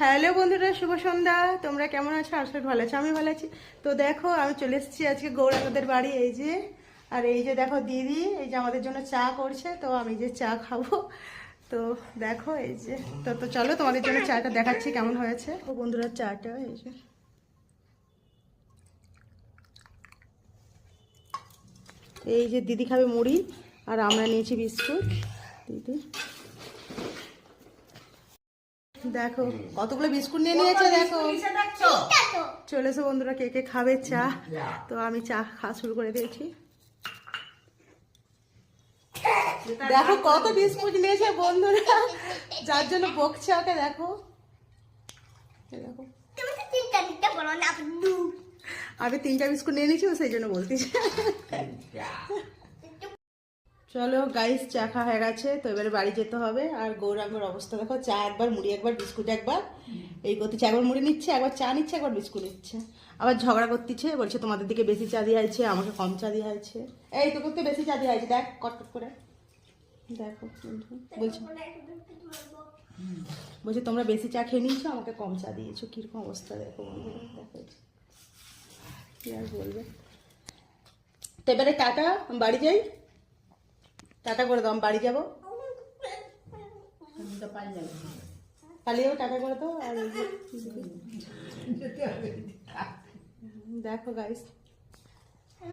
Hello বন্ধুরা, শুভ সন্ধ্যা। তোমরা কেমন আছো? আসলে ভালো আছো, আমি ভালো আছি। তো দেখো, আমি চলে এসেছি আজকে গৌরাঙ্গদের বাড়ি। এই যে, আর এই যে দেখো দিদি, এই যে আমাদের জন্য চা করছে। তো আমি যে চা খাবো, তো দেখো এই যে। তো চলো তোমাদের জন্য চাটা দেখাচ্ছি কেমন হয়েছে। ও বন্ধুরা, চাটা এই যে, এই যে দিদি খাবে মুড়ি, আর আমরা নিয়েছি বিস্কুট। দিদি দেখো কতগুলো বিস্কুট নিয়ে নিয়েছে। দেখো চলে এসো বন্ধুরা, কে কে খাবে চা। তো আমি চা খাওয়া শুরু করে দিয়েছি। দেখো কত বিস্কুট নিয়েছে বন্ধুরা, যার জন্য বকছে ওকে। দেখো দেখো, আমি 3টা বিস্কুট নিয়ে নিয়েছি, সেই জন্য বলতেছি। চলো গাইস, চা খাওয়া হয়ে গেছে, তো এবারে বাড়ি যেতে হবে। আর গৌরাঙ্গর অবস্থা দেখো, চা একবার, মুড়ি একবার, বিস্কুট একবার, এই করতেছে। একবার মুড়ি নিচ্ছে, একবার চা নিচ্ছে, একবার বিস্কুট নিচ্ছে। আবার ঝগড়া করতেছে, বলছে তোমাদের দিকে বেশি চা দিয়ে আছে, আমাকে কম চা দিয়ে আছে। এই তো করতে বেশি চা দিয়ে আছে, দেখ কটকট করে। দেখো বলছে, বলছে তোমরা বেশি চা খেয়ে নিয়েছো, আমাকে কম চা দিয়েছো। কিরকম অবস্থা দেখো বন্ধুরা, দেখো কি আর বলবে। তো এবারে টাটা, বাড়ি যাই। টাটা করে দাও, আমি বাড়ি যাবো। পালিয়েও টাটা করে দাও। আর দেখো গাইস,